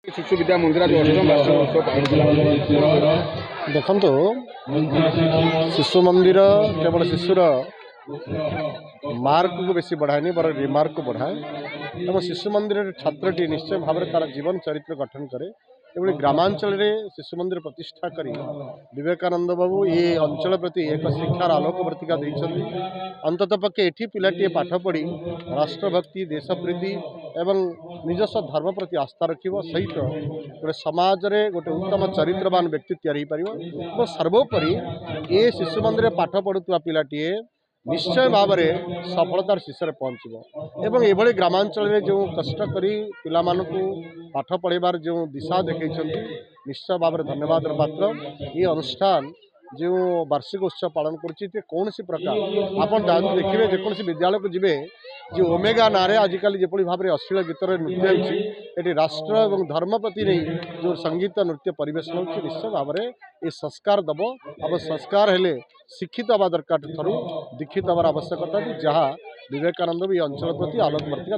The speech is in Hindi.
शिशु विद्या मंदिर जो अष्टम वार्षिक उत्सव देखु शिशु मंदिर केवल शिशुर मार्क को बेसी बढ़ाए बर रिमार्क को बढ़ाए और शिशु मंदिर छात्रटी निश्चय भाव में तार जीवन चरित्र गठन करे एभली ग्रामांचल शिशु मंदिर प्रतिष्ठा करी विवेकानंद बाबू ये अंचल प्रति एक शिक्षार आलोकवर्तिका देइछन्ति। अंततः पक्षे एठी पिलाटी पाठ पढ़ी राष्ट्रभक्ति देशप्रीति एवं निजस्व धर्म प्रति आस्था रखिब सहित गोटे समाज रे गोटे उत्तम चरित्रवान व्यक्ति तैयारी पारिबो। सर्वोपरि ये शिशु मंदिर पाठ पढ़ुवा पिलाटी निश्चय भाव में सफलतार शीर्ष पहुँचब एवं एभली ग्रामांचल में जो कष्ट करी पिला मानकु पाठ पढ़ार जो दिशा देखते निश्चय भाव में धन्यवाद पात्र। ये अनुष्ठान जो वार्षिक उत्सव पालन कर कौन प्रकार आपन जानते देखिए जेकोसी विद्यालय को जीवे जो ओमेगा ना आजिकल जपरी भाव में अश्लील गीतर नृत्य होती राष्ट्र और धर्म प्रति नहीं जो संगीत नृत्य परिवेशन हो निश्चय भाव में ये संस्कार दब। अब संस्कार हेले शिक्षित हवा दरकार थरू दीक्षित हबार आवश्यकता जहाँ विवेकानंद भी अंचल प्रति आलोकवर्तिका।